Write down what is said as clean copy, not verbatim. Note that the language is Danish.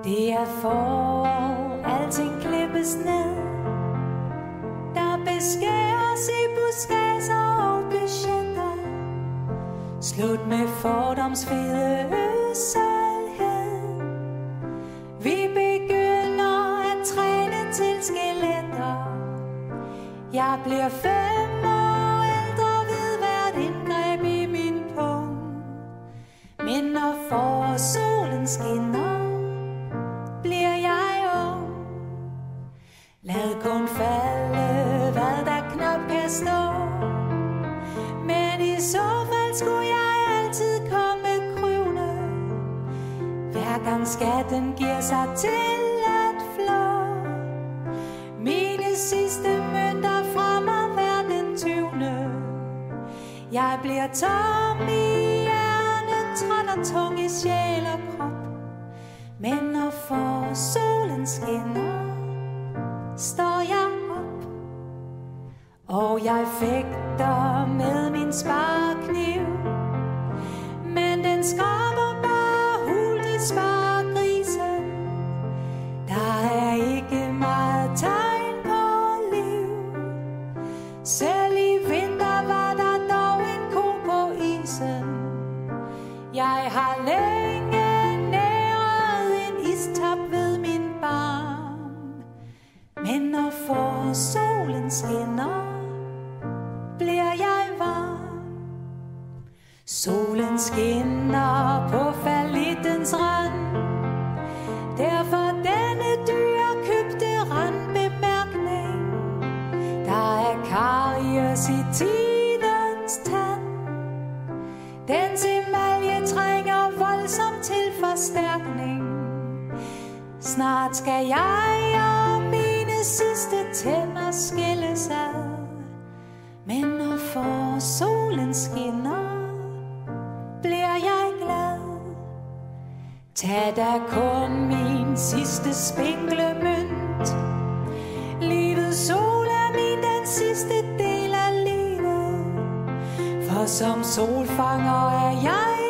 Det er forår, alting klippes ned. Der beskæres i buskasser og budgetter. Slut med fordomsfede øselhed. Vi begynder at træne til skeletter. Jeg bliver 5 år ældre ved hvert indgreb i min pung. Men når forårssolen skinner, bliver jeg ung. Lad kun falde, hvad der knap kan stå. Men i så fald skulle jeg altid komme kryvende. Hver gang skatten giver sig til at flå. Mine sidste mønter fra mig hver den 20. Jeg bliver tom i hjernen, træt og tung i sjæl og krop. Men når forårssolen skinner, står jeg op. Og jeg fægter med min sparekniv. Men den skraber bare hul i sparegrisen. Der er ikke meget tegn på liv. Selv i vinter var der dog en ko på isen. Jeg har længe næret en istap ved min barm. Men når forårssolen skinner, bliver jeg varm. Solen skinner på fallittens rand. Derfor denne dyrekøbte randbemærkning. Der er karies i tidens tand. Dens emalje trænger voldsomt til forstærkning. Snart skal jeg og mine sidste tænder skilles ad. Men når forårssolen skinner, bliver jeg glad. Tag da kun min sidste spinkle mønt. Livets sol er min den sidste del af livet. For som solfanger er jeg